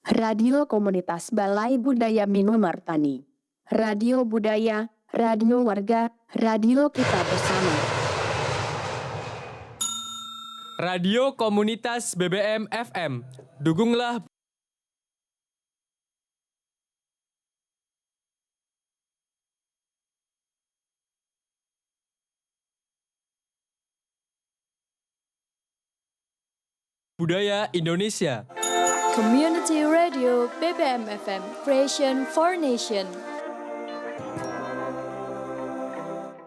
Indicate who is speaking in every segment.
Speaker 1: Radio Komunitas Balai Budaya Minomartani. Radio Budaya, Radio Warga, Radio Kita Bersama.
Speaker 2: Radio Komunitas BBM FM. Dukunglah budaya Indonesia.
Speaker 3: Community Radio BBM FM, Creation for Nation.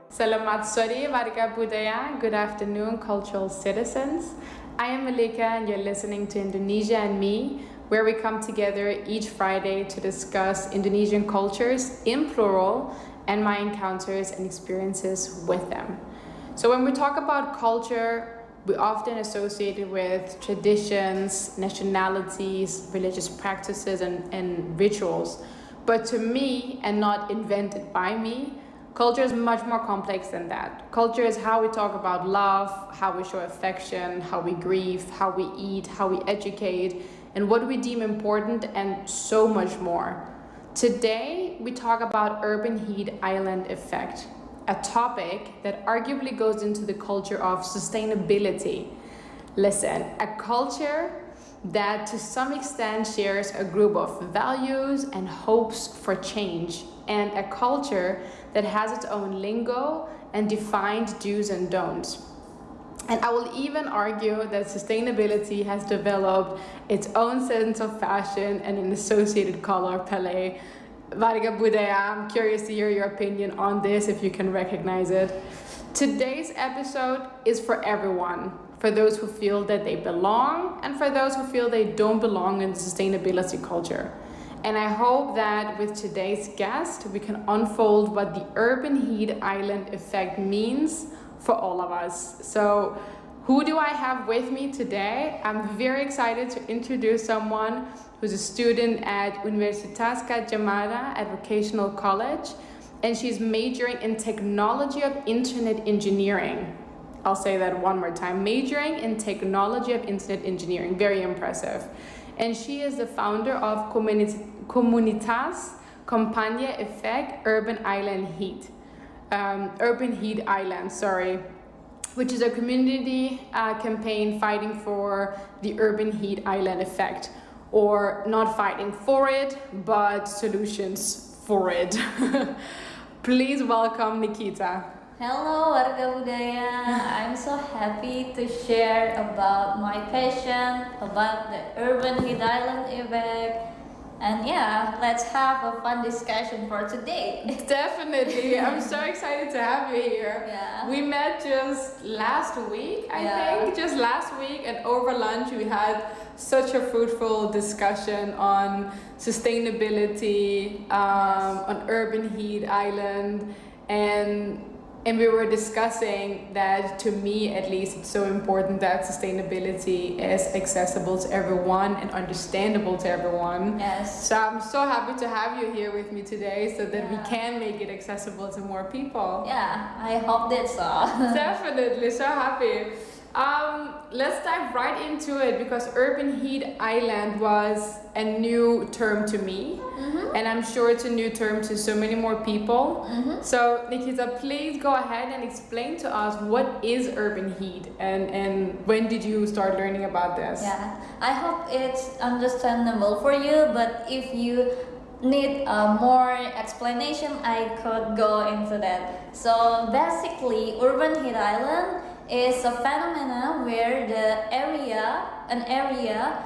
Speaker 4: Selamat sore warga budaya. Good afternoon, cultural citizens. I am Melike and you're listening to Indonesia and Me, where we come together each Friday to discuss Indonesian cultures in plural and my encounters and experiences with them. So when we talk about culture, we often associate it with traditions, nationalities, religious practices, and rituals. But to me, and not invented by me, culture is much more complex than that. Culture is how we talk about love, how we show affection, how we grieve, how we eat, how we educate, and what we deem important, and so much more. Today, we talk about urban heat island effect, a topic that arguably goes into the culture of sustainability. Listen, a culture that to some extent shares a group of values and hopes for change, and a culture that has its own lingo and defined do's and don'ts. And I will even argue that sustainability has developed its own sense of fashion and an associated color palette. Warga Budaya, I'm curious to hear your opinion on this, if you can recognize it. Today's episode is for everyone, for those who feel that they belong and for those who feel they don't belong in the sustainability culture. And I hope that with today's guest, we can unfold what the urban heat island effect means for all of us. So who do I have with me today? I'm very excited to introduce someone who's a student at Universitas Gadjah Mada at Vocational College, and she's majoring in technology of internet engineering. I'll say that one more time, majoring in technology of internet engineering, very impressive. And she is the founder of komunitas Kampanye Effect Urban Heat Island, which is a community campaign fighting for the urban heat island effect. Or not fighting for it, but solutions for it. Please welcome Nikita.
Speaker 5: Hello warga budaya, I'm so happy to share about my passion about the urban heat island effect. And yeah, let's have a fun discussion for today.
Speaker 4: Definitely, I'm so excited to have you here.
Speaker 5: Yeah.
Speaker 4: We met just last week, I think, just last week, and over lunch we had such a fruitful discussion on sustainability, on urban heat island, and we were discussing that, to me at least, it's so important that sustainability is accessible to everyone and understandable to everyone.
Speaker 5: Yes.
Speaker 4: So I'm so happy to have you here with me today so that we can make it accessible to more people.
Speaker 5: Yeah, I hope that's so.
Speaker 4: Definitely, so happy. Let's dive right into it, because urban heat island was a new term to me, and I'm sure it's a new term to so many more people. So Nikita, please go ahead and explain to us what is urban heat, and when did you start learning about this?
Speaker 5: Yeah, I hope it's understandable for you, but if you need more explanation, I could go into that. So basically, urban heat island is a phenomena where an area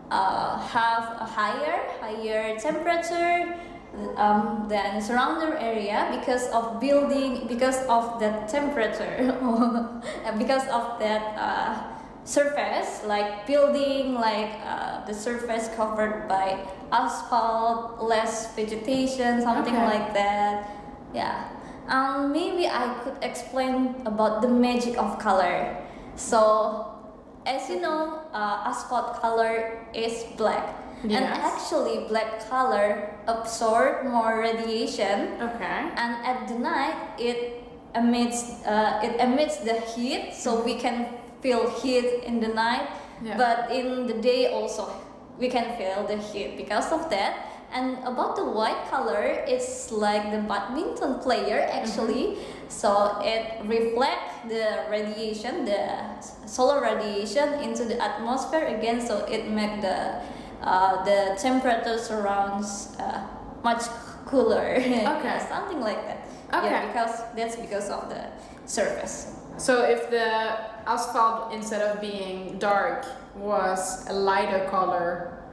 Speaker 5: have a higher temperature than surrounding area because of that temperature, because of that surface, like building, like the surface covered by asphalt, less vegetation, something like that. Yeah. Maybe I could explain about the magic of color. So, as you know, asphalt color is black.
Speaker 4: Yes.
Speaker 5: And actually, black color absorb more radiation.
Speaker 4: Okay.
Speaker 5: And at the night, it emits the heat, so we can feel heat in the night.
Speaker 4: Yeah.
Speaker 5: But in the day also, we can feel the heat because of that. And about the white color, it's like the badminton player actually. So it reflects the radiation, the solar radiation into the atmosphere again. So it makes the temperature surrounds much cooler.
Speaker 4: Okay.
Speaker 5: Something like that.
Speaker 4: Okay.
Speaker 5: Yeah, because of the surface.
Speaker 4: So if the asphalt, instead of being dark, was a lighter color,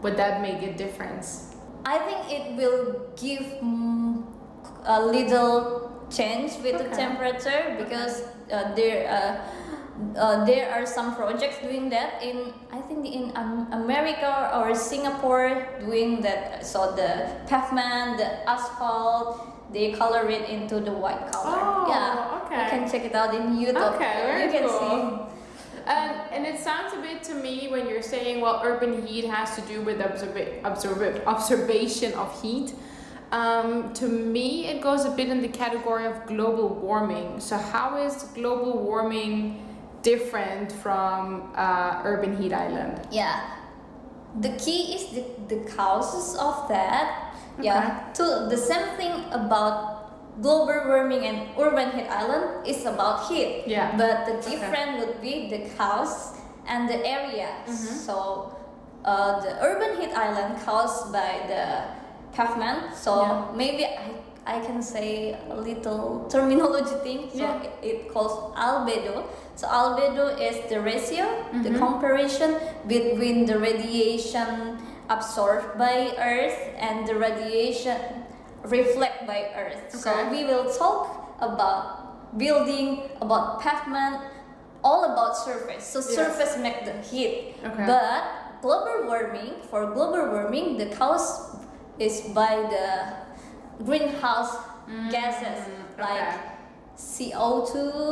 Speaker 4: would that make a difference?
Speaker 5: I think it will give a little change with the temperature because there are some projects doing that I think in America or Singapore doing that. So the pavement, the asphalt, they color it into the white color.
Speaker 4: Oh, okay.
Speaker 5: You can check it out in YouTube.
Speaker 4: Okay, very
Speaker 5: you can
Speaker 4: cool.
Speaker 5: see.
Speaker 4: And it sounds a bit to me when you're saying, well, urban heat has to do with observation of heat. To me, it goes a bit in the category of global warming. So how is global warming different from urban heat island?
Speaker 5: Yeah, the key is the causes of that. Yeah, to the same thing about global warming and urban heat island is about heat.
Speaker 4: Yeah.
Speaker 5: But the difference would be the cause and the area. So the urban heat island caused by the pavement. So maybe I can say a little terminology thing. So it calls albedo. So albedo is the ratio, the comparison between the radiation absorbed by Earth and the radiation reflect by Earth. So we will talk about building, about pavement, all about surface. So surface make the heat. But global warming, the cause is by the greenhouse gases like CO2,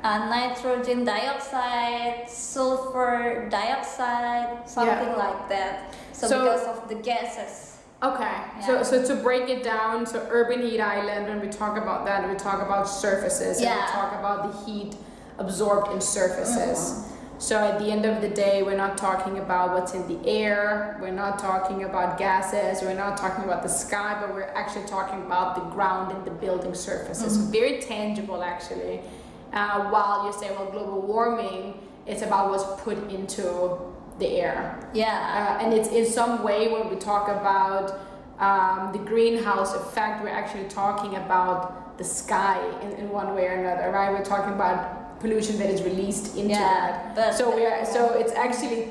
Speaker 5: nitrogen dioxide, sulfur dioxide, something like that. So because of the gases.
Speaker 4: Okay, so to break it down, so urban heat island, when we talk about that, we talk about surfaces, and we talk about the heat absorbed in surfaces. So at the end of the day, we're not talking about what's in the air, we're not talking about gases, we're not talking about the sky, but we're actually talking about the ground and the building surfaces. Very tangible, actually. While you say, well, global warming, it's about what's put into the air. And it's in some way when we talk about the greenhouse effect, we're actually talking about the sky in one way or another, right? We're talking about pollution that is released into that.
Speaker 5: But
Speaker 4: so it's actually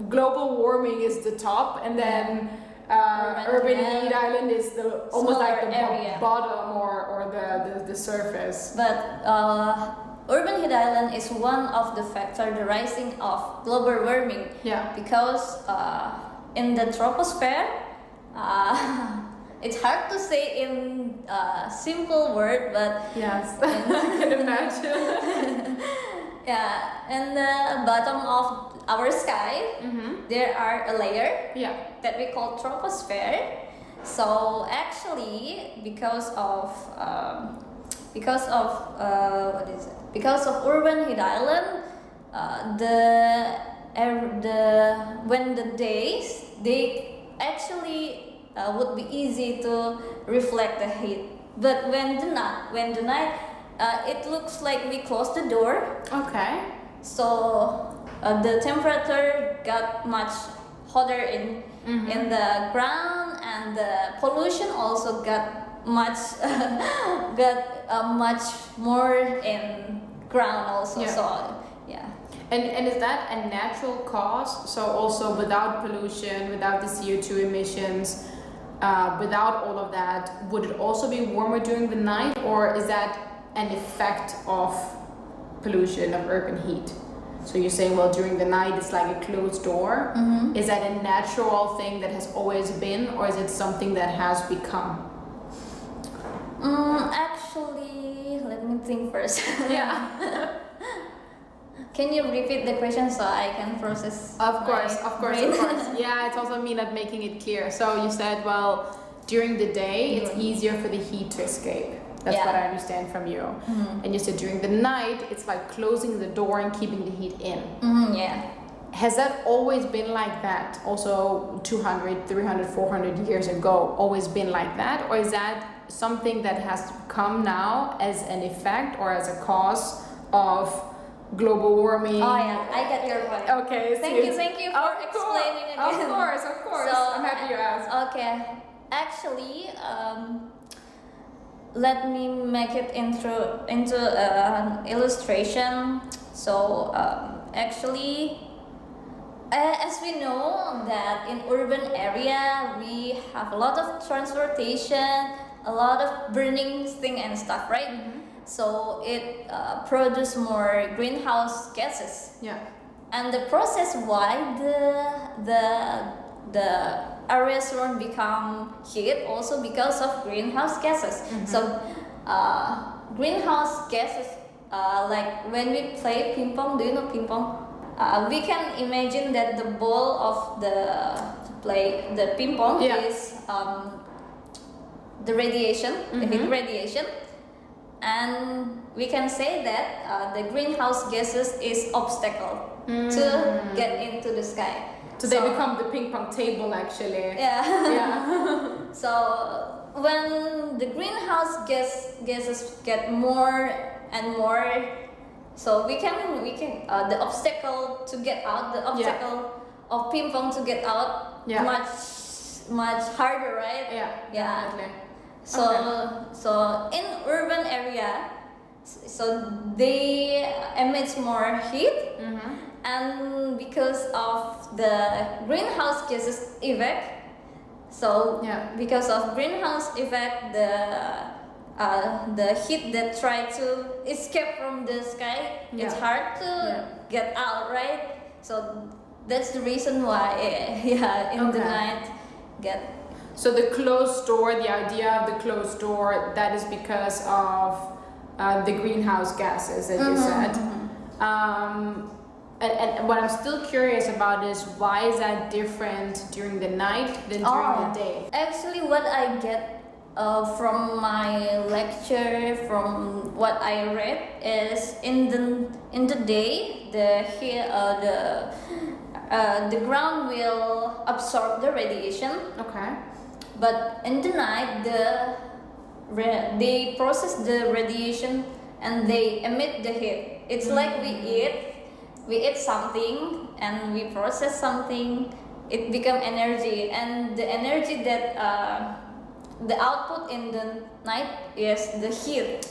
Speaker 4: global warming is the top, and then urban heat island is the almost like the bottom or the surface.
Speaker 5: But urban heat island is one of the factors the rising of global warming. Because in the troposphere, it's hard to say in simple word, but
Speaker 4: yes, I can imagine.
Speaker 5: In the bottom of our sky, there are a layer that we call troposphere. So actually, because of Because of urban heat island, when the days they actually would be easy to reflect the heat. But when the night, it looks like we close the door.
Speaker 4: Okay.
Speaker 5: So the temperature got much hotter in the ground, and the pollution also got much much more in ground also.
Speaker 4: And is that a natural cause? So also without pollution, without the CO2 emissions, without all of that, would it also be warmer during the night, or is that an effect of pollution, of urban heat? So you're saying, well, during the night it's like a closed door. Is that a natural thing that has always been, or is it something that has become?
Speaker 5: Actually, let me think first. Can you repeat the question so I can process?
Speaker 4: Of course. Yeah, it's also me not making it clear. So you said, well, during the day it's easier for the heat to escape. That's what I understand from you. And you said during the night it's like closing the door and keeping the heat in. has that always been like that? Also 200, 300, 400 years ago, always been like that? Or is that something that has come now as an effect or as a cause of global warming?
Speaker 5: Oh yeah, I get your point.
Speaker 4: Okay,
Speaker 5: Thank you for explaining again.
Speaker 4: Of course.
Speaker 5: So,
Speaker 4: I'm happy you asked.
Speaker 5: Okay, actually, let me make it into an illustration. So actually, as we know that in urban area we have a lot of transportation, a lot of burning thing and stuff, right?
Speaker 4: Mm-hmm.
Speaker 5: So it produce more greenhouse gases.
Speaker 4: Yeah.
Speaker 5: And the process why the areas around become heat also because of greenhouse gases.
Speaker 4: Mm-hmm.
Speaker 5: So greenhouse gases, like when we play ping pong, do you know ping pong? We can imagine that the ball of the ping pong is the radiation, the heat radiation, and we can say that the greenhouse gases is obstacle to get into the sky.
Speaker 4: So they become the ping pong table actually.
Speaker 5: Yeah. So when the greenhouse gases get more and more, so we can the obstacle to get out, the obstacle of ping pong to get out much harder, right?
Speaker 4: Yeah. Definitely.
Speaker 5: So in urban area, so they emit more heat, and because of the greenhouse gases effect, so because of greenhouse effect, the heat that try to escape from the sky, it's hard to get out, right? So that's the reason why in the night get.
Speaker 4: So the closed door, the idea of the closed door, that is because of the greenhouse gases that you said. And what I'm still curious about is why is that different during the night than during the day?
Speaker 5: Actually, what I get from my lecture, from what I read, is in the day the ground will absorb the radiation.
Speaker 4: Okay.
Speaker 5: But in the night, they process the radiation and they emit the heat. It's like we eat something and we process something, it become energy, and the energy that the output in the night is the heat,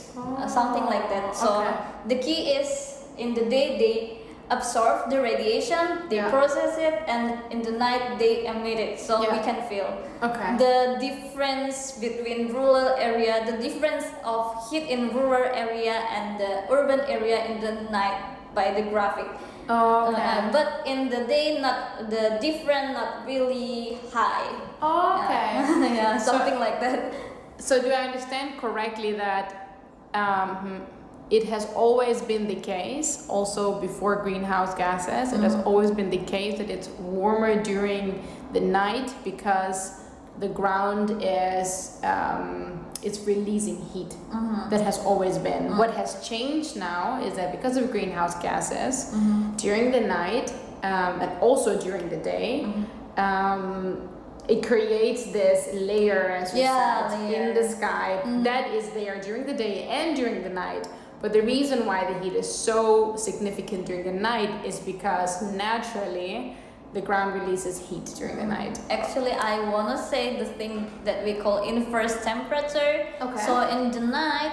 Speaker 5: something like that. So the key is in the day they absorb the radiation, they process it, and in the night they emit it, so we can feel the difference between rural area, the difference of heat in rural area and the urban area in the night by the graphic. But in the day, not the difference, not really high. Something like that.
Speaker 4: So do I understand correctly that it has always been the case, also before greenhouse gases, it has always been the case that it's warmer during the night because the ground is it's releasing heat. That has always been. What has changed now is that because of greenhouse gases, during the night and also during the day, it creates this layer, as you said, in the sky that is there during the day and during the night. But the reason why the heat is so significant during the night is because naturally the ground releases heat during the night.
Speaker 5: Actually, I want to say the thing that we call inverse temperature. So in the night,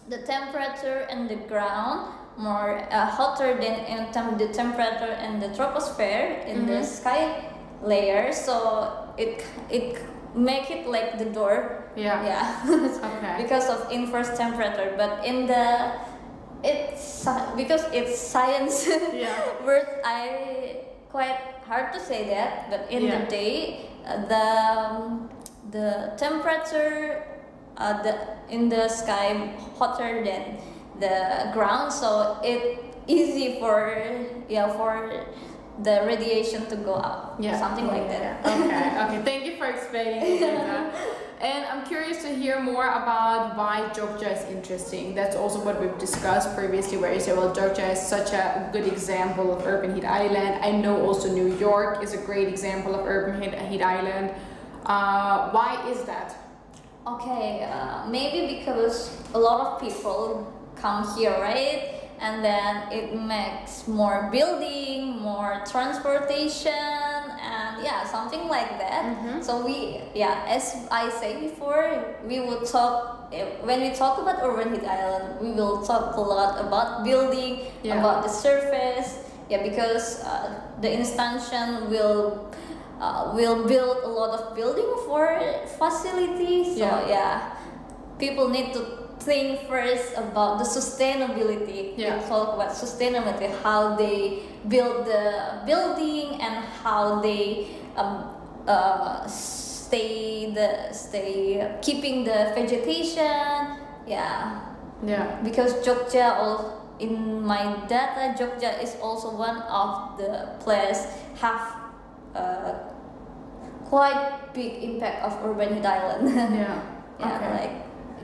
Speaker 5: the temperature in the ground more hotter than the temperature in the troposphere in the sky layer. So it make it like the door. Because of inverse temperature. But in the because it's science word, I quite hard to say that. But in the day, the temperature in the sky hotter than the ground, so it easy for the radiation to go out. Something like that.
Speaker 4: Okay. Thank you for explaining that. And I'm curious to hear more about why Jogja is interesting. That's also what we've discussed previously, where you say, well, Jogja is such a good example of urban heat island. I know also New York is a great example of urban heat island. Why is that?
Speaker 5: Okay, maybe because a lot of people come here, right? And then it makes more building, more transportation, and yeah, something like that. So as I say before, we will talk when we talk about urban heat island. We will talk a lot about building, about the surface. Yeah, because the instantion will build a lot of building for facilities. So people need to think first about the sustainability. We talk about sustainability, how they build the building and how they stay keeping the vegetation. Because Jogja, in my data, Jogja is also one of the place have quite big impact of urban heat island. Like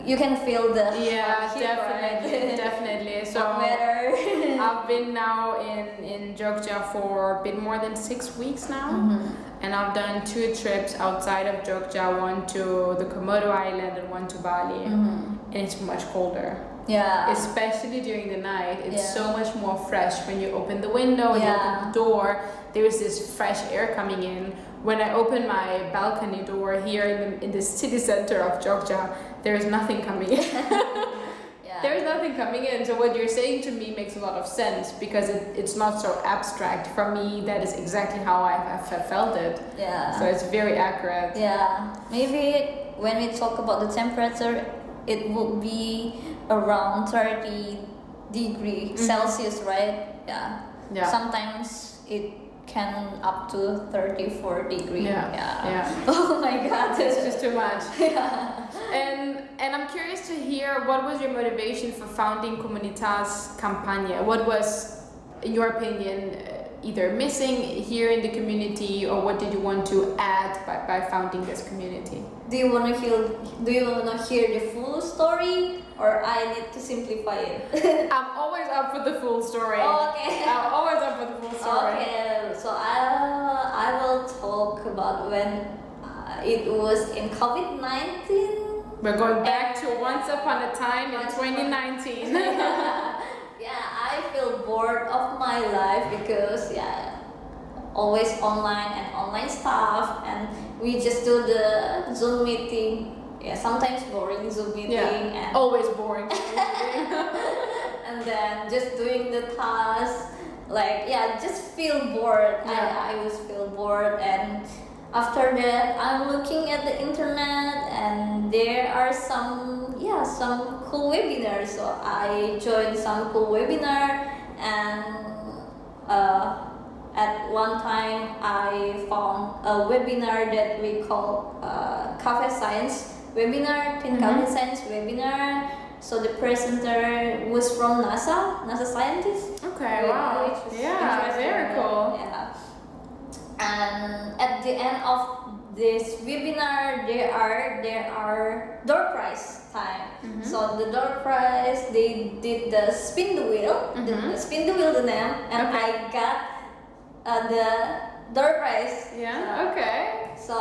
Speaker 5: you can feel the heat, right?
Speaker 4: Definitely. So
Speaker 5: weather.
Speaker 4: I've been now in Jogja for a bit more than 6 weeks now, and I've done 2 trips outside of Jogja, one to the Komodo Island and one to Bali, and it's much colder. Especially during the night, it's so much more fresh. When you open the window and you open the door, there is this fresh air coming in. When I open my balcony door here in the city center of Jogja, there is nothing coming in. There is nothing coming in. So what you're saying to me makes a lot of sense, because it's not so abstract. For me, that is exactly how I have felt it. So it's very accurate.
Speaker 5: Maybe when we talk about the temperature, it will be around 30 degrees Celsius, right? Sometimes it can up to 34 degrees. Oh my god,
Speaker 4: it's just too much. And I'm curious to hear, what was your motivation for founding Komunitas Kampanye? What was, in your opinion, either missing here in the community, or what did you want to add by founding this community?
Speaker 5: Do you want to hear the full story, or I need to simplify it?
Speaker 4: I'm always up for the full story.
Speaker 5: Okay.
Speaker 4: I'm always up for the full story.
Speaker 5: Okay, so I will talk about when it was in COVID-19.
Speaker 4: We're going back to once upon a time in 2019.
Speaker 5: I feel bored of my life because always online stuff, and we just do the Zoom meeting. Sometimes boring Zoom meeting, and
Speaker 4: always boring.
Speaker 5: and then just doing the task, just feel bored. I always feel bored, and after that I'm looking at the internet, and there are some cool webinars. So I joined some cool webinar, and at one time I found a webinar that we call Cafe Science webinar, Cafe Science webinar. So the presenter was from NASA scientist.
Speaker 4: Okay, wow.
Speaker 5: Which was
Speaker 4: very cool.
Speaker 5: And at the end of this webinar, there are door prize time. So the door prize, they did the spin the wheel, the name, and I got the door prize. So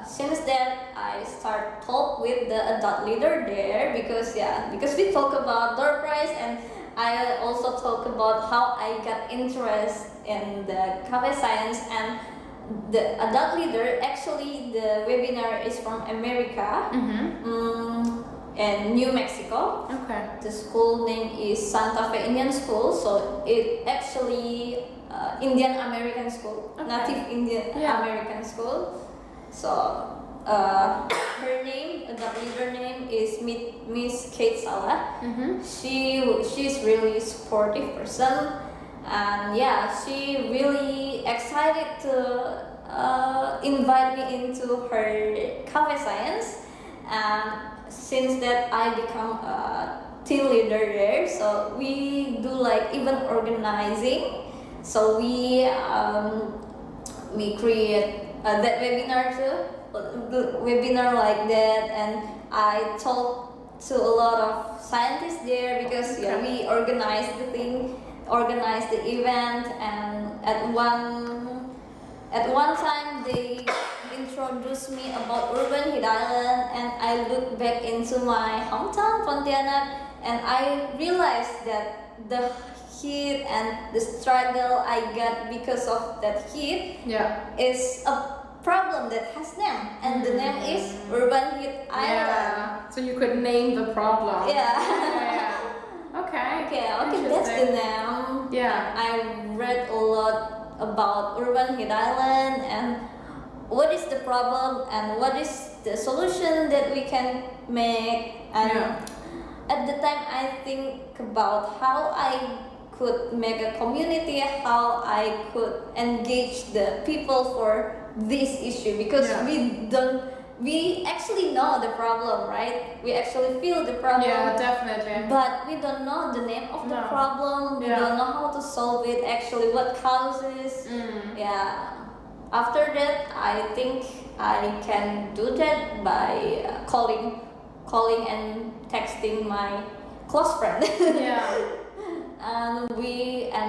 Speaker 5: since that, I start talk with the adult leader there, because we talk about door prize, and I also talk about how I got interest in the cafe science. And the adult leader, actually the webinar is from America, and New Mexico. The school name is Santa Fe Indian School, so it actually Indian American school, native Indian American school. So her name, the leader name is Miss Kate Salah. She's really supportive person, and she really excited to invite me into her cafe science. And since that, I become a team leader there. So we do event organizing. So we create that webinar too. webinar like that, and I talked to a lot of scientists there because we organized the thing, organized the event, and at one time they introduced me about urban Hit Island, and I looked back into my hometown Pontianak, and I realized that the heat and the struggle I got because of that heat is a problem that has name, and the name is urban Hit Island.
Speaker 4: So you could name the problem.
Speaker 5: Yeah.
Speaker 4: Okay,
Speaker 5: That's the name.
Speaker 4: Yeah.
Speaker 5: I read a lot about urban Hit Island and what is the problem and what is the solution that we can make. And at the time, I think about how I could make a community, how I could engage the people for this issue, because we actually know the problem, right? We actually feel the problem.
Speaker 4: Yeah, definitely.
Speaker 5: But we don't know the name of the problem. We don't know how to solve it, actually, what causes. Yeah. After that, I think I can do that by calling and texting my close friend. And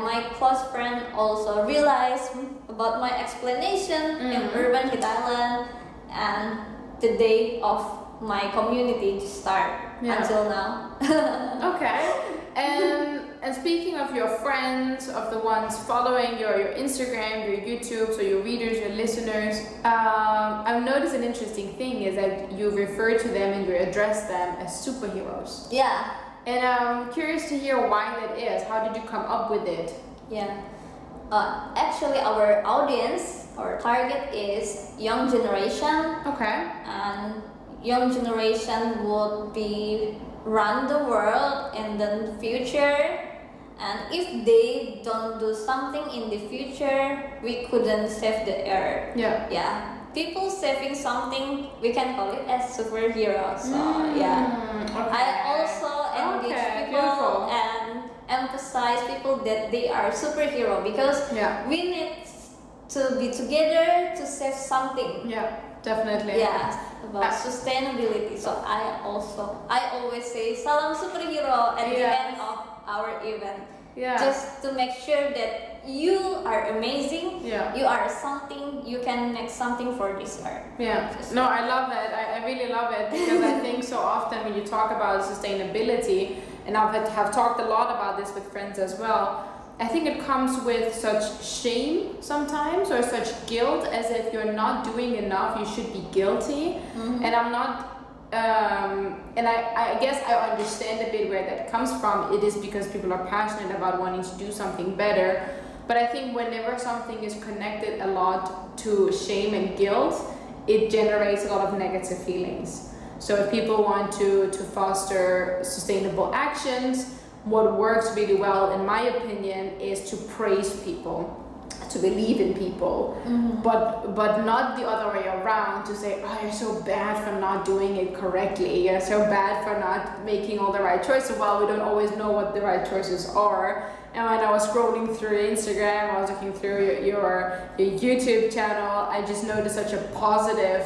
Speaker 5: my close friend also realized about my explanation in urban Hit Island, and the day of my community to start until now.
Speaker 4: Okay. And speaking of your friends, of the ones following your Instagram, your YouTube, so your readers, your listeners, I've noticed an interesting thing is that you refer to them and you address them as superheroes.
Speaker 5: Yeah.
Speaker 4: And I'm curious to hear why that is. How did you come up with it?
Speaker 5: Yeah. Actually, our audience or target is young generation.
Speaker 4: Okay.
Speaker 5: And young generation would be run the world in the future, and if they don't do something in the future, we couldn't save the earth. Yeah, people saving something, we can call it as superhero. So I also engage people and emphasize people that they are superhero, because we need to be together to save something.
Speaker 4: Definitely.
Speaker 5: About sustainability. So I always say salam superhero at the end of our event. Just to make sure that you are amazing. You are something, you can make something for this earth.
Speaker 4: No, I love that. I really love it, because I think so often when you talk about sustainability, and have talked a lot about this with friends as well, I think it comes with such shame sometimes, or such guilt, as if you're not doing enough, you should be guilty. And I'm not, and I guess I understand a bit where that comes from. It is because people are passionate about wanting to do something better. But I think whenever something is connected a lot to shame and guilt, it generates a lot of negative feelings. So if people want to foster sustainable actions, what works really well, in my opinion, is to praise people, to believe in people, but not the other way around, to say, oh, you're so bad for not doing it correctly, you're so bad for not making all the right choices. Well, we don't always know what the right choices are. And when I was scrolling through Instagram, I was looking through your YouTube channel, I just noticed such a positive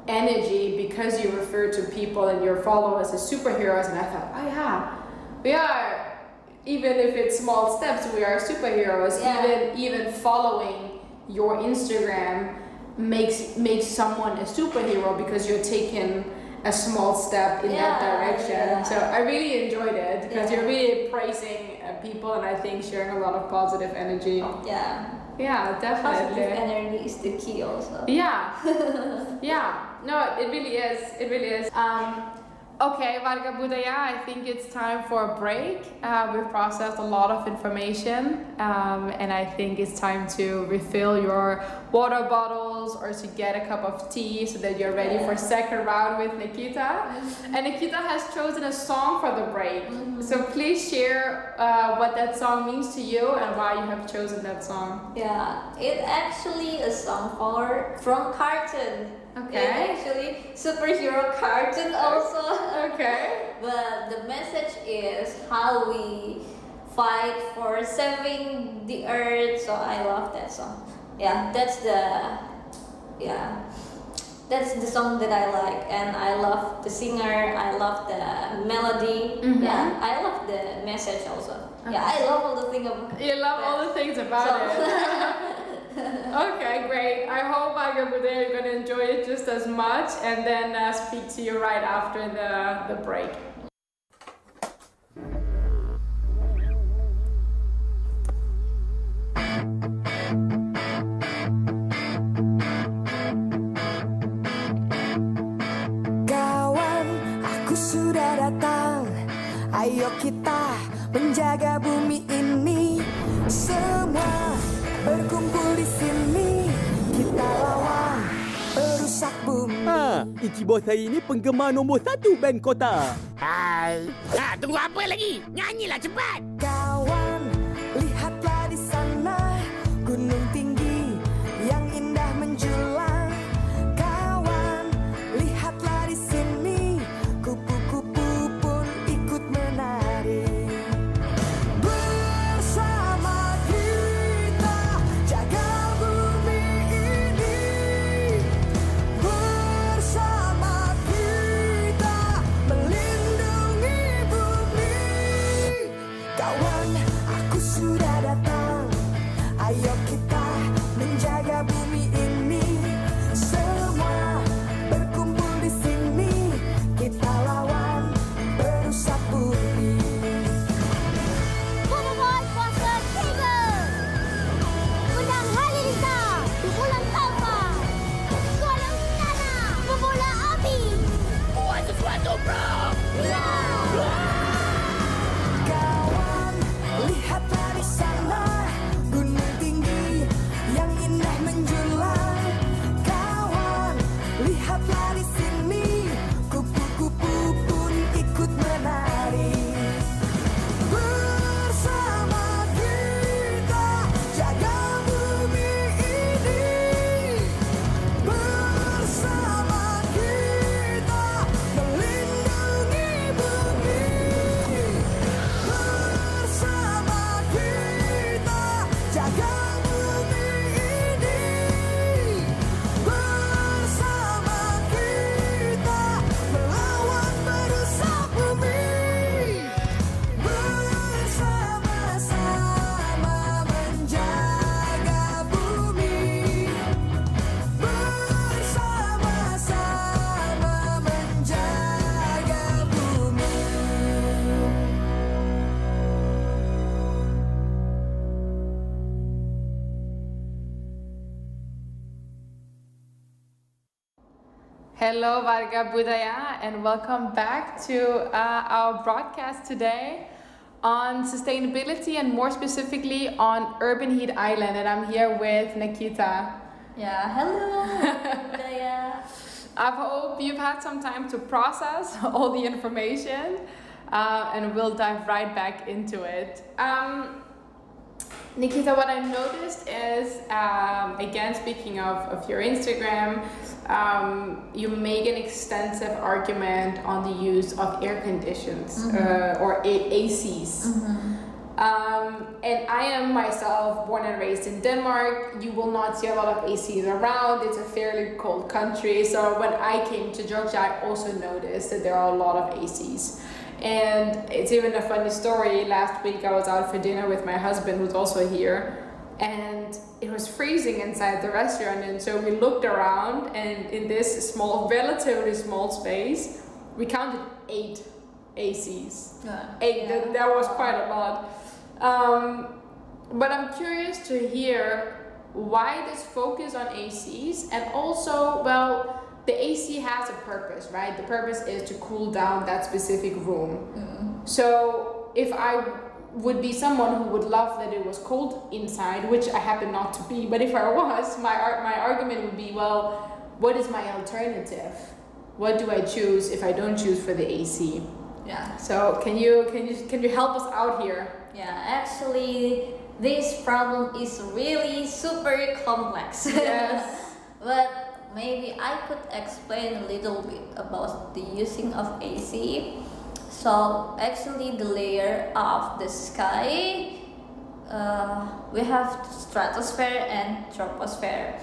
Speaker 4: energy, because you refer to people and your followers as superheroes, and I thought, oh yeah, we are, even if it's small steps, we are superheroes. Even following your Instagram makes someone a superhero, because you're taking a small step in that direction. So I really enjoyed it, because you're really praising people, and I think sharing a lot of positive energy. Yeah, definitely.
Speaker 5: Positive energy is the key also.
Speaker 4: No, it really is. It really is. Okay, Warga Budaya, I think it's time for a break. We've processed a lot of information, and I think it's time to refill your water bottles or to get a cup of tea so that you're ready for second round with Nikita. And Nikita has chosen a song for the break. So please share what that song means to you and why you have chosen that song.
Speaker 5: Yeah, it's actually a song from cartoon.
Speaker 4: Okay.
Speaker 5: It's actually superhero cartoon also.
Speaker 4: Okay.
Speaker 5: But the message is how we fight for saving the earth. So I love that song. Yeah, that's the that's the song that I like, and I love the singer. I love the melody.
Speaker 4: Mhm.
Speaker 5: Yeah, I love the message also. Yeah, I love all the things about.
Speaker 4: You love all the things about it. Okay, great. I hope Varga Budaya you're gonna enjoy it just as much, and then speak to you right after the break.
Speaker 6: Kawan, aku sudah datang. Ayo kita menjaga bumi ini. Semua berkumpul di sini. Kita lawan perusak bumi.
Speaker 7: Iki bos saya ni penggemar nombor 1 band kota.
Speaker 8: Tunggu apa lagi? Nyanyilah cepat.
Speaker 6: Kawan, lihatlah di sana gunung tinggi yang indah menjulang. Kawan, lihatlah di sini kupu-kupu pun ikut menari. Bersama kita jaga bumi ini. Bersama kita melindungi bumi. Kawan, aku sudah datang. Ayo kita menjaga bumi ini. Semua berkumpul di sini. Kita lawan perusak bumi.
Speaker 9: Pemohon kuasa 3 Undang Halilinta Bulan Taufan Kuala Utara Membola api.
Speaker 8: Buat sesuatu, bro.
Speaker 6: Kawan, lihatlah di sana gunung tinggi yang indah menjulang. Kawan, lihatlah di sini kupu-kupu pun ikut menari. Bersama kita jaga bumi ini. Bersama kita melindungi bumi. Bersama kita jaga bumi ini. Bersama kita melawan perusak bumi. Bersama-sama menjaga bumi. Bersama-sama menjaga bumi.
Speaker 4: Hello, Varga Budaya, and welcome back to our broadcast today on sustainability and more specifically on Urban Heat Island. And I'm here with Nikita.
Speaker 5: Yeah, hello. Budaya.
Speaker 4: I hope you've had some time to process all the information, and we'll dive right back into it. Nikita, what I noticed is, again, speaking of your Instagram, you make an extensive argument on the use of air conditions or ACs. And I am myself born and raised in Denmark. You will not see a lot of ACs around. It's a fairly cold country. So when I came to Georgia, I also noticed that there are a lot of ACs. And it's even a funny story. Last week I was out for dinner with my husband, who's also here, and it was freezing inside the restaurant. And so we looked around, and in this relatively small space, we counted 8 ACs. Eight.
Speaker 5: Yeah.
Speaker 4: That was quite a lot. But I'm curious to hear why this focus on ACs, and also, well, the AC has a purpose, right? The purpose is to cool down that specific room. So if I would be someone who would love that it was cold inside, which I happen not to be, but if I was, my argument would be, well, what is my alternative? What do I choose if I don't choose for the AC?
Speaker 5: Yeah.
Speaker 4: So can you help us out here?
Speaker 5: Yeah, actually, this problem is really super complex.
Speaker 4: Yes.
Speaker 5: But maybe I could explain a little bit about the using of AC. So actually, the layer of the sky, we have stratosphere and troposphere.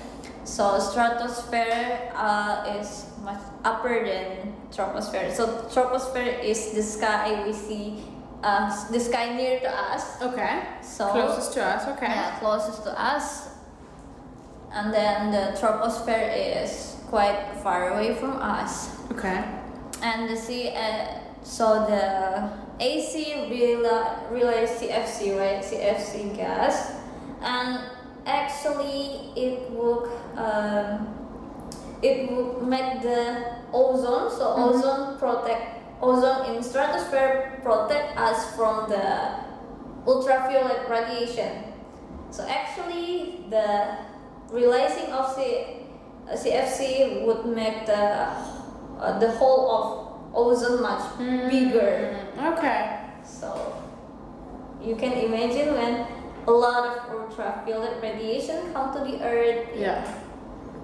Speaker 5: So stratosphere is much upper than troposphere. So troposphere is the sky we see, the sky near to us.
Speaker 4: Okay.
Speaker 5: So
Speaker 4: Closest to us. Okay.
Speaker 5: yeah, closest to us. And then the troposphere is quite far away from us.
Speaker 4: Okay.
Speaker 5: And the sea, so the AC relays CFC, right? CFC gas, and actually it would make the ozone. So ozone in stratosphere protect us from the ultraviolet radiation. So actually the releasing of CFC would make the whole of ozone much bigger.
Speaker 4: Okay.
Speaker 5: So you can imagine when a lot of ultraviolet radiation come to the earth,
Speaker 4: Yeah.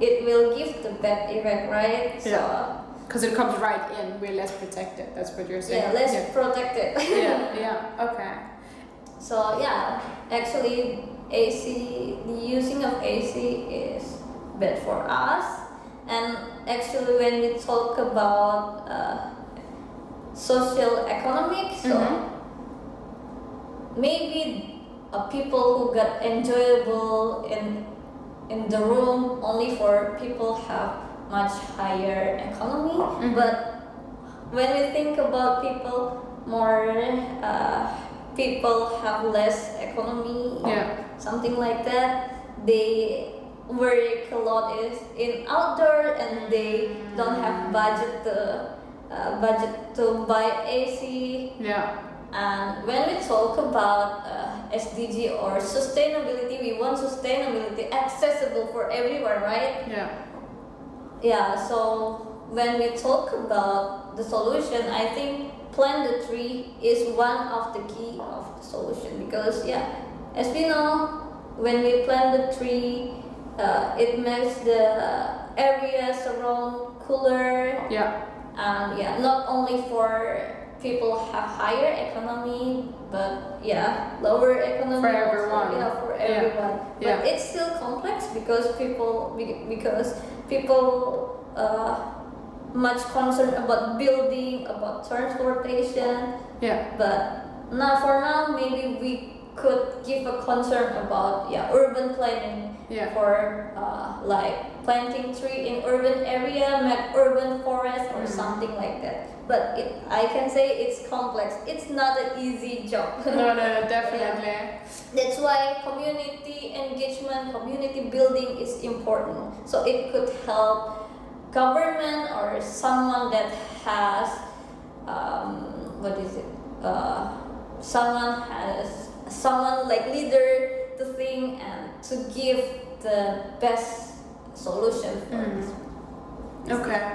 Speaker 5: it will give the bad effect, right? So
Speaker 4: Yeah. Because it comes right in, we're less protected. That's what you're saying.
Speaker 5: yeah, less protected.
Speaker 4: Yeah. Okay.
Speaker 5: So yeah, actually AC, the using of AC is bad for us. And actually when we talk about social economic, so maybe people who got enjoyable in the room only for people have much higher economy. But when we think about people more, people have less economy, something like that, they work a lot is in outdoor and they don't have budget to buy AC.
Speaker 4: Yeah.
Speaker 5: And when we talk about SDG or sustainability, we want sustainability accessible for everyone, right?
Speaker 4: Yeah.
Speaker 5: Yeah, so when we talk about the solution, I think plant the tree is one of the key of the solution, because as we know, when we plant the tree, it makes the areas around cooler.
Speaker 4: Yeah.
Speaker 5: And not only for people have higher economy, but lower economy
Speaker 4: For everyone.
Speaker 5: Also, for everyone.
Speaker 4: Yeah.
Speaker 5: But it's still complex because people much concerned about building, about transportation.
Speaker 4: Yeah.
Speaker 5: But for now, maybe we could give a concern about urban planning.
Speaker 4: Yeah.
Speaker 5: For like planting tree in urban area, make urban forest or something like that. But I can say it's complex. It's not an easy job.
Speaker 4: No, definitely.
Speaker 5: That's why community engagement, community building is important. So it could help government or someone that has someone like leader to think and to give the best solution for this.
Speaker 4: Okay.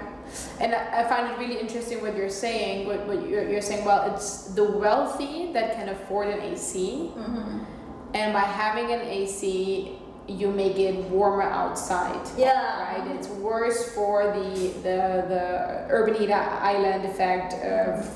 Speaker 4: And I find it really interesting what you're saying. What you're saying. Well, it's the wealthy that can afford an AC, and by having an AC, you make it warmer outside.
Speaker 5: Yeah.
Speaker 4: Right. It's worse for the urban heat island effect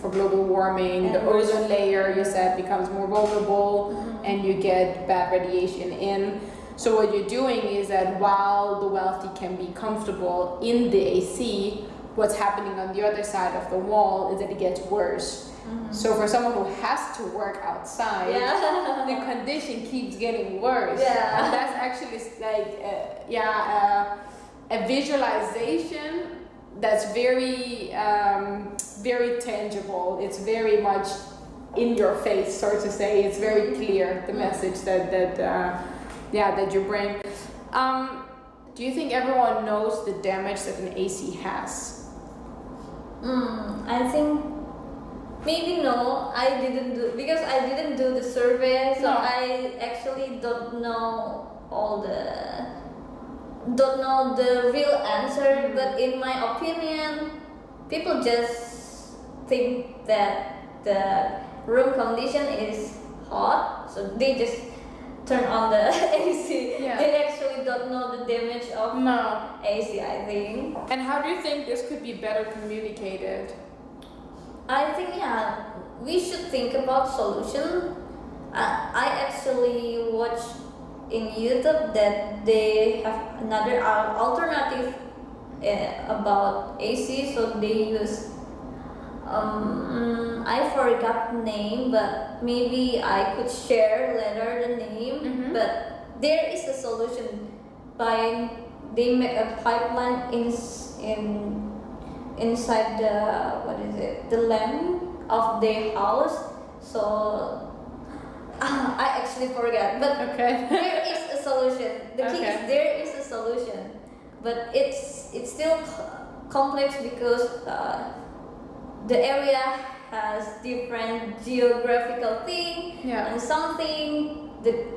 Speaker 4: for global warming.
Speaker 5: And
Speaker 4: the ozone layer, you said, becomes more vulnerable, and you get bad radiation in. So what you're doing is that while the wealthy can be comfortable in the AC, what's happening on the other side of the wall is that it gets worse. So for someone who has to work outside, the condition keeps getting worse.
Speaker 5: Yeah.
Speaker 4: And that's actually like a visualization that's very very tangible. It's very much in your face, so to say. It's very clear, the message that you bring. Do you think everyone knows the damage that an AC has?
Speaker 5: I think maybe no. I didn't do the survey, so
Speaker 4: No.
Speaker 5: I actually don't know the real answer. But in my opinion, people just think that the room condition is hot, so they just turn on the AC.
Speaker 4: Yeah.
Speaker 5: They actually don't know the damage of AC, I think.
Speaker 4: And how do you think this could be better communicated?
Speaker 5: I think we should think about solution. I actually watched in YouTube that they have another alternative about AC, so they use I forgot the name, but maybe I could share later the name. But there is a solution by they make a pipeline inside the land of their house. So I actually forgot, but there is a solution. The key is there is a solution, but it's still complex because the area has different geographical thing and something.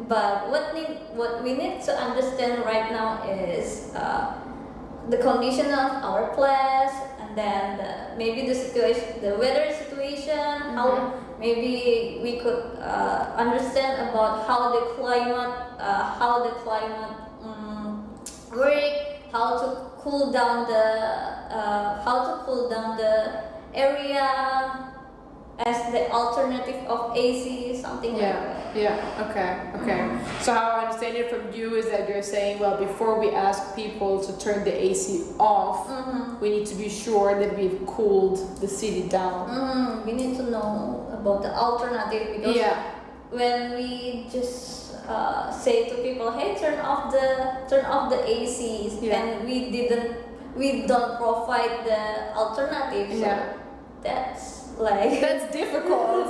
Speaker 5: But what we need to understand right now is the condition of our place, and then maybe the situation, the weather situation. How maybe we could understand about how the climate work, how to cool down the area as the alternative of AC, something like that.
Speaker 4: Okay. So how I understand it from you is that you're saying, well, before we ask people to turn the AC off, we need to be sure that we've cooled the city down.
Speaker 5: We need to know about the alternative, because when we just say to people, hey, turn off the ACs, and we don't provide the alternative. So that's
Speaker 4: difficult.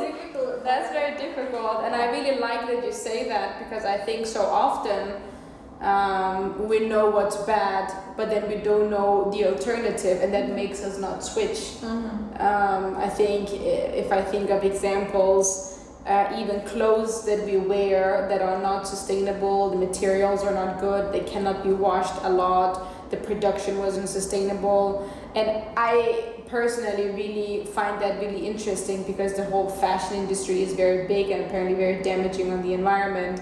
Speaker 4: That's very difficult, and I really like that you say that, because I think so often we know what's bad, but then we don't know the alternative, and that makes us not switch. I think if I think of examples, even clothes that we wear that are not sustainable, the materials are not good, they cannot be washed a lot, the production wasn't sustainable, and I personally really find that really interesting, because the whole fashion industry is very big and apparently very damaging on the environment.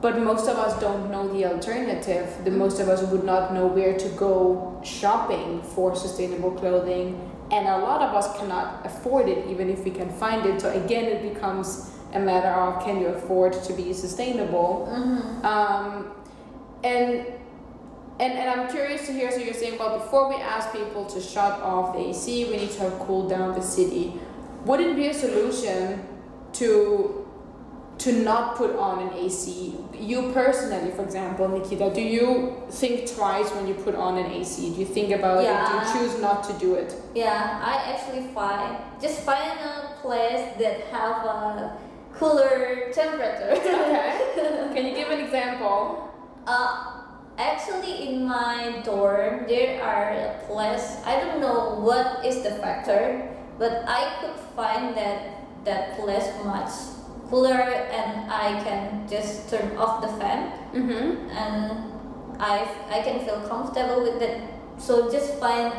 Speaker 4: But most of us don't know the alternative. Most of us would not know where to go shopping for sustainable clothing, and a lot of us cannot afford it even if we can find it. So again, it becomes a matter of, can you afford to be sustainable? And I'm curious to hear, so you're saying, well, before we ask people to shut off the AC, we need to have cooled down the city. Would it be a solution to not put on an AC? You personally, for example, Nikita, do you think twice when you put on an AC? Do you think about it? Do you choose not to do it?
Speaker 5: Yeah, I actually find a place that have a cooler temperature.
Speaker 4: Okay. Can you give an example?
Speaker 5: Actually, in my dorm, there are a place, I don't know what is the factor, but I could find that place much cooler, and I can just turn off the fan, and I can feel comfortable with that. So just find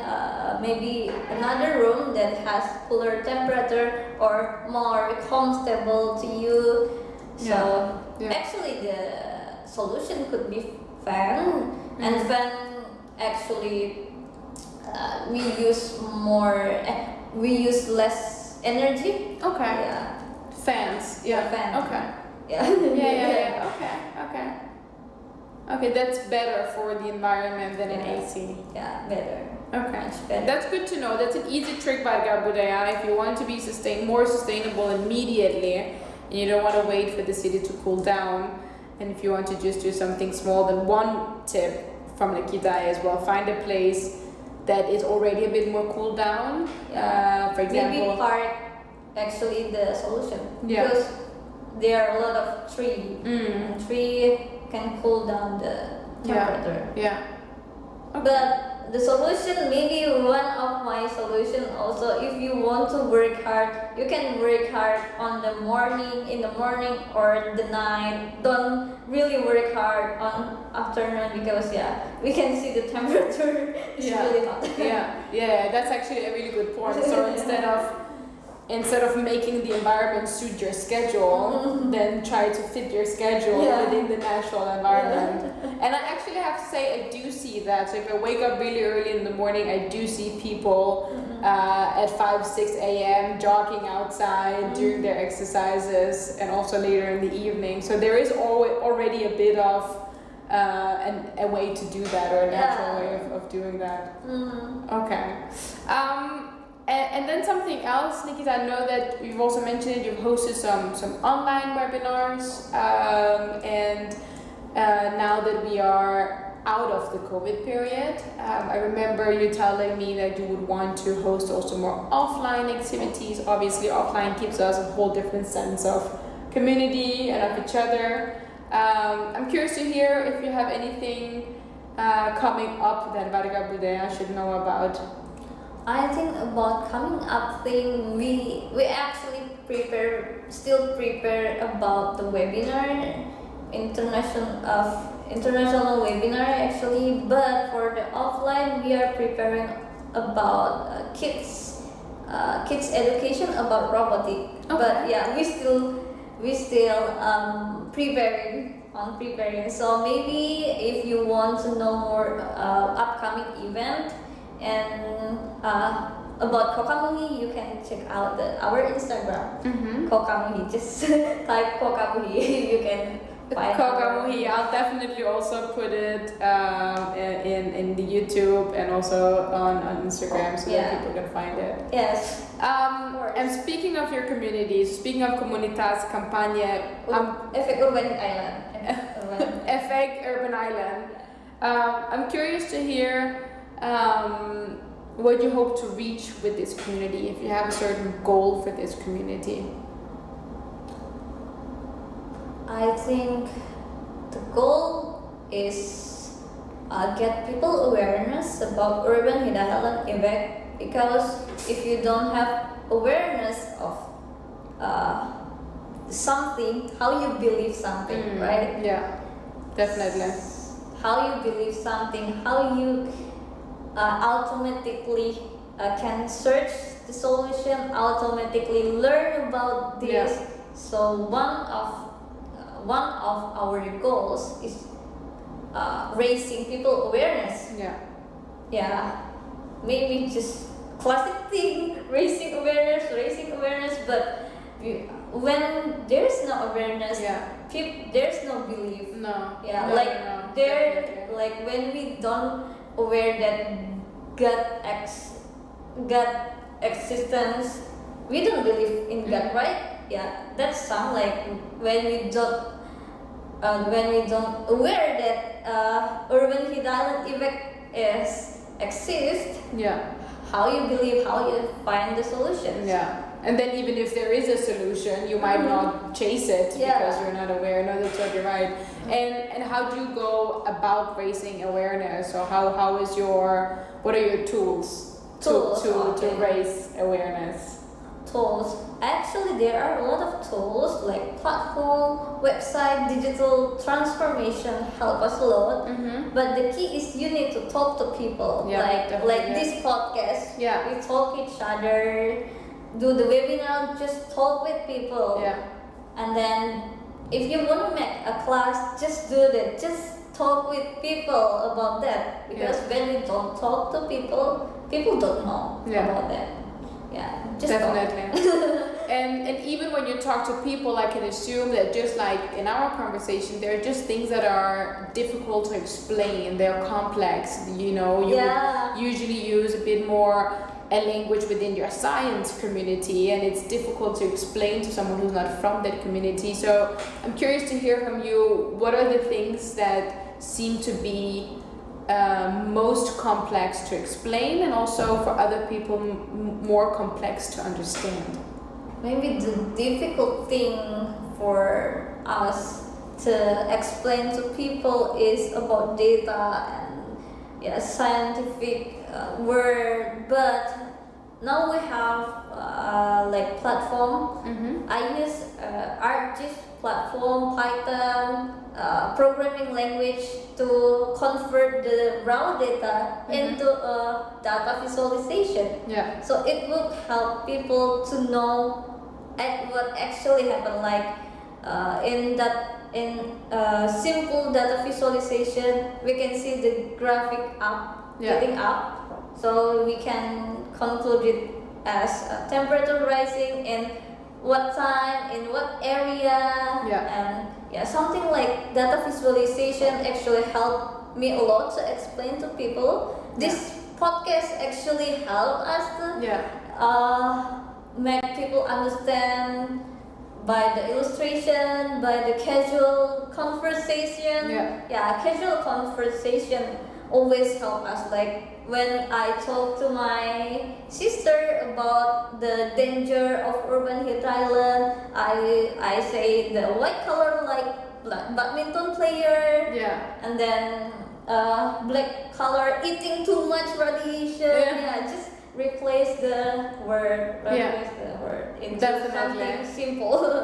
Speaker 5: maybe another room that has cooler temperature or more comfortable to you. So actually the solution could be fan, and fan actually we use less energy.
Speaker 4: Fans.
Speaker 5: Fan.
Speaker 4: Okay, that's better for the environment than an AC.
Speaker 5: Yeah, better.
Speaker 4: Okay,
Speaker 5: Much better.
Speaker 4: that's good to know. That's an easy trick by Budaya. If you want to be more sustainable immediately, and you don't want to wait for the city to cool down, and if you want to just do something small, then one tip from Nikita as well, find a place that is already a bit more cooled down. For example,
Speaker 5: maybe park actually the solution,
Speaker 4: Yeah.
Speaker 5: because there are a lot of tree, and tree can cool down the temperature.
Speaker 4: Yeah.
Speaker 5: But the solution, maybe one of my solution also, if you want to work hard, you can work hard in the morning or the night. Don't really work hard on afternoon, because we can see the temperature is really hot.
Speaker 4: Yeah, that's actually a really good point. So instead of instead of making the environment suit your schedule, then try to fit your schedule within the natural environment. And I actually have to say, I do see that. So if I wake up really early in the morning, I do see people at 5, 6 a.m. jogging outside, doing their exercises, and also later in the evening. So there is already a bit of a way to do that, or a natural way of doing that. Okay. And then something else, Nikita, I know that you've also mentioned it, you've hosted some online webinars, and now that we are out of the COVID period, I remember you telling me that you would want to host also more offline activities. Obviously, offline gives us a whole different sense of community and of each other. I'm curious to hear if you have anything coming up that Warga Budaya should know about.
Speaker 5: I think about coming up thing, we actually still prepare about the webinar, international webinar actually, but for the offline we are preparing about kids education about robotic.
Speaker 4: Okay.
Speaker 5: But yeah, we still preparing. So maybe if you want to know more upcoming event and about Kokamuhi, you can check out our Instagram. Kokamuhi, just type Kokamuhi, you can find
Speaker 4: Kokamuhi. I'll definitely also put it in the YouTube and also on Instagram so that people can find it.
Speaker 5: Yes.
Speaker 4: And speaking of your communities, speaking of komunitas, kampanye,
Speaker 5: Efek Urban Island.
Speaker 4: Effect Urban Island. I'm curious to hear what you hope to reach with this community, if you have a certain goal for this community.
Speaker 5: I think the goal is get people awareness about urban hidayah effect, because if you don't have awareness of something, how you believe something, right?
Speaker 4: Yeah, definitely.
Speaker 5: How you believe something, how you automatically can search the solution, automatically learn about this.
Speaker 4: Yeah.
Speaker 5: So one of our goals is raising people awareness. Yeah, maybe just classic thing, raising awareness, but when there's no awareness, there's no belief. Like when we don't aware that God existence, we don't believe in God, right? Yeah, that sound like when we don't aware that urban hidayah effect exists. How you believe, how you find the solutions.
Speaker 4: And then even if there is a solution, you might not chase it because you're not aware. No, that's totally right. And how do you go about raising awareness? So what are your tools to raise awareness?
Speaker 5: Tools. Actually, there are a lot of tools like platform, website, digital transformation help us a lot. But the key is you need to talk to people. Like this podcast. We talk each other. Do the webinar, just talk with people. And then if you want to make a class, just do that. Just talk with people about that. Because when we don't talk to people, people don't know about that. Just
Speaker 4: definitely. And even when you talk to people, I can assume that just like in our conversation, there are just things that are difficult to explain. They're complex. You would usually use a bit more a language within your science community, and it's difficult to explain to someone who's not from that community. So I'm curious to hear from you, what are the things that seem to be most complex to explain, and also for other people more complex to understand?
Speaker 5: Maybe the difficult thing for us to explain to people is about data and scientific word, but now we have like platform. I use ArcGIS platform, Python, programming language to convert the raw data into a data visualization.
Speaker 4: Yeah.
Speaker 5: So it will help people to know what actually happened. Like in simple data visualization, we can see the graphic getting up, so we can conclude it as temperature rising in what time, in what area, and something like data visualization actually helped me a lot to explain to people. This podcast actually helped us to make people understand by the illustration, by the casual conversation. Casual conversation always help us. Like when I talk to my sister about the danger of urban heat island, I say the white color like badminton player, and then black color eating too much radiation. Just replace the word. Into something simple.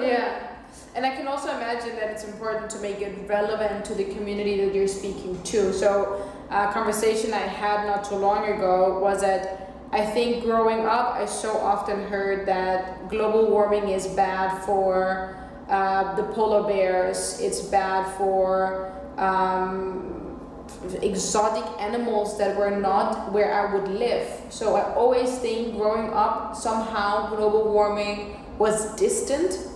Speaker 4: And I can also imagine that it's important to make it relevant to the community that you're speaking to. So a conversation I had not too long ago was that I think growing up I so often heard that global warming is bad for the polar bears, it's bad for exotic animals that were not where I would live. So I always think growing up somehow global warming was distant.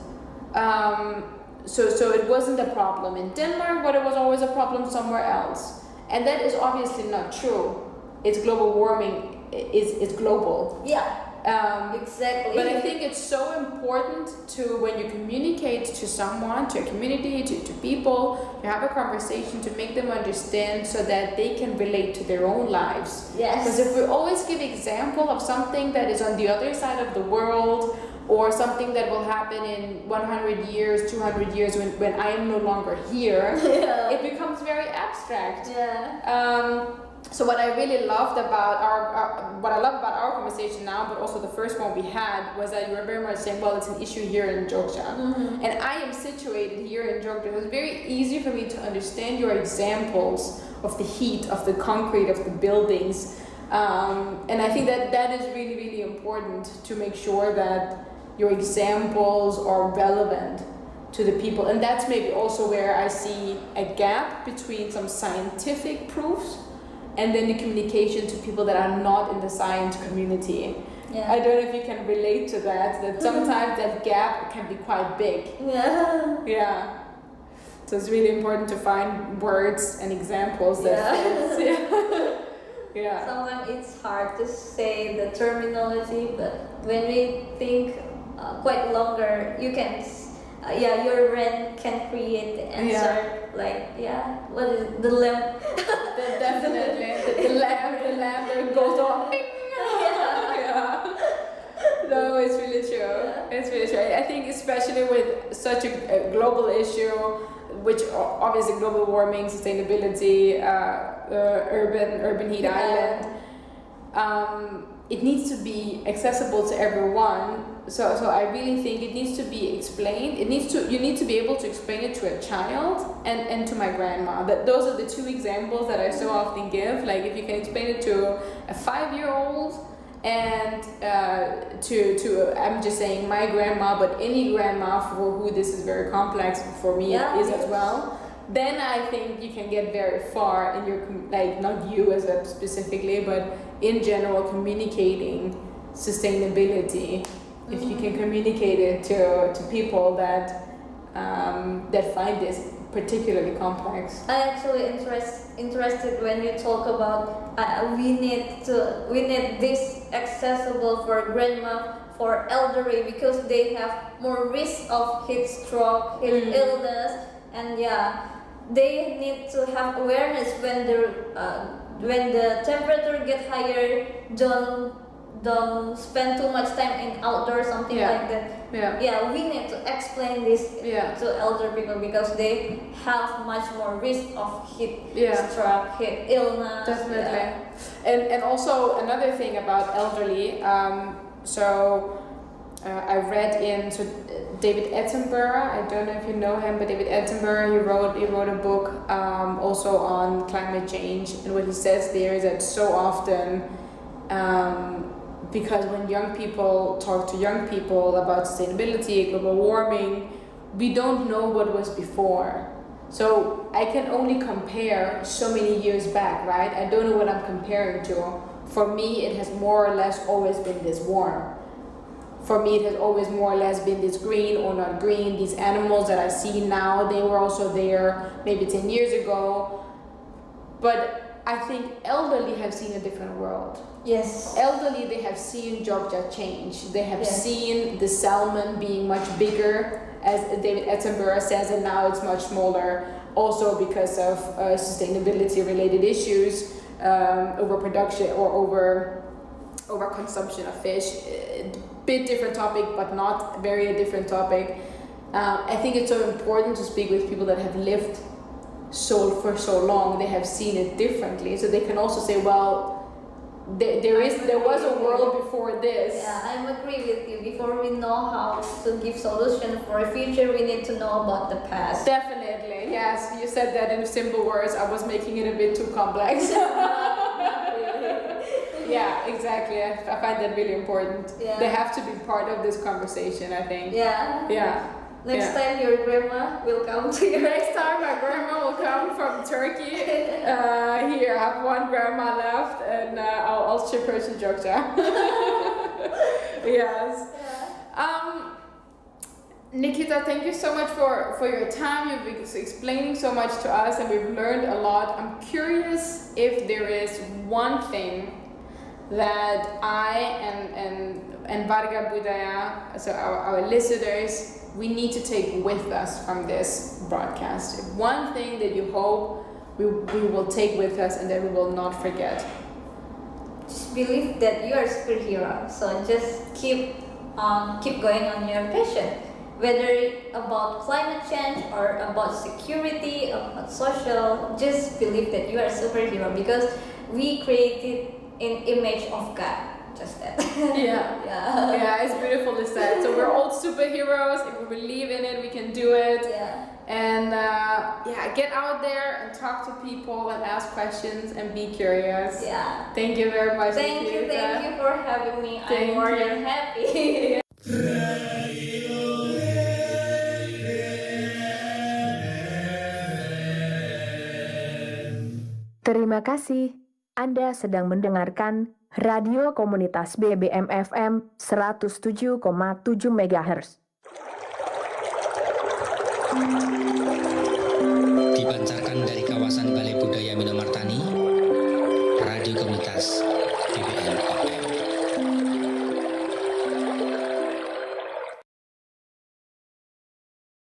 Speaker 4: So it wasn't a problem in Denmark, but it was always a problem somewhere else. And that is obviously not true. It's global warming, it's global.
Speaker 5: Exactly.
Speaker 4: But I think it's so important to, when you communicate to someone, to a community, to people, to have a conversation, to make them understand so that they can relate to their own lives. Because if we always give example of something that is on the other side of the world, or something that will happen in 100 years, 200 years when I am no longer here, it becomes very abstract. So what I really loved about our conversation now, but also the first one we had, was that you were very much saying, well, it's an issue here in Jogja. And I am situated here in Jogja. It was very easy for me to understand your examples of the heat, of the concrete, of the buildings. And I think that is really, really important to make sure that your examples are relevant to the people. And that's maybe also where I see a gap between some scientific proofs and then the communication to people that are not in the science community. I don't know if you can relate to that sometimes that gap can be quite big. So it's really important to find words and examples that fit.
Speaker 5: Sometimes it's hard to say the terminology, but when we think quite longer, you can, your brain can create the answer. What is it? The lamp?
Speaker 4: Definitely, the lamp that goes on. No, it's really true. It's really true. I think especially with such a global issue, which obviously global warming, sustainability, urban heat island, it needs to be accessible to everyone. So I really think it needs to be explained. You need to be able to explain it to a child and to my grandma. Those are the two examples that I so often give. Like if you can explain it to a 5-year-old and to I'm just saying my grandma, but any grandma for who this is very complex for me is as well. Then I think you can get very far in your not you as a specifically, but in general communicating sustainability. If you can communicate it to people that find this particularly complex.
Speaker 5: I actually interested when you talk about we need this accessible for grandma, for elderly, because they have more risk of heat stroke, heat illness, and they need to have awareness when the temperature get higher. Don't spend too much time in outdoor, something like that. We need to explain this to elder people because they have much more risk of heat stroke, heat illness.
Speaker 4: Definitely. And also another thing about elderly, so I read in David Attenborough. I don't know if you know him, but David Attenborough, he wrote a book also on climate change, and what he says there is that so often, because when young people talk to young people about sustainability, global warming, we don't know what was before. So I can only compare so many years back, right? I don't know what I'm comparing to. For me, it has more or less always been this warm. For me, it has always more or less been this green or not green. These animals that I see now, they were also there maybe 10 years ago. But I think elderly have seen a different world.
Speaker 5: Yes.
Speaker 4: Elderly, they have seen Georgia change. They have
Speaker 5: Yes.
Speaker 4: seen the salmon being much bigger, as David Attenborough says, and now it's much smaller. Also because of sustainability-related issues, overproduction or overconsumption of fish. Bit different topic, but not very a different topic. I think it's so important to speak with people that have lived for so long. They have seen it differently, so they can also say, well, there was a world before this.
Speaker 5: Yeah, I agree with you. Before we know how to give solution for the future, we need to know about the past.
Speaker 4: Definitely, yes. You said that in simple words. I was making it a bit too complex. Yeah, exactly. I find that really important.
Speaker 5: Yeah.
Speaker 4: They have to be part of this conversation, I think.
Speaker 5: Yeah.
Speaker 4: Yeah.
Speaker 5: Next time your grandma will come to you.
Speaker 4: Next time my grandma will come from Turkey. Here, I have one grandma left, and I'll ship her to Georgia. Yes.
Speaker 5: Yeah.
Speaker 4: Nikita, thank you so much for your time. You've been explaining so much to us, and we've learned a lot. I'm curious if there is one thing that I and Warga Budaya, so our listeners, we need to take with us from this broadcast. One thing that you hope we will take with us and that we will not forget.
Speaker 5: Just believe that you are a superhero. So just keep going on your passion. Whether about climate change or about security, about social, just believe that you are a superhero because we created an image of God. Just that.
Speaker 4: Yeah. Yeah, it's beautifully said. So we're all superheroes. If we believe in it, we can do it.
Speaker 5: Yeah.
Speaker 4: And get out there and talk to people and ask questions and be curious.
Speaker 5: Yeah.
Speaker 4: Thank you very much.
Speaker 5: Thank you for having me. I'm more than happy.
Speaker 1: Terima kasih. Anda sedang mendengarkan Radio Komunitas BBM FM 107,7 MHz.
Speaker 10: Dipancarkan dari kawasan Balai Budaya Minomartani, Radio Komunitas BBM FM.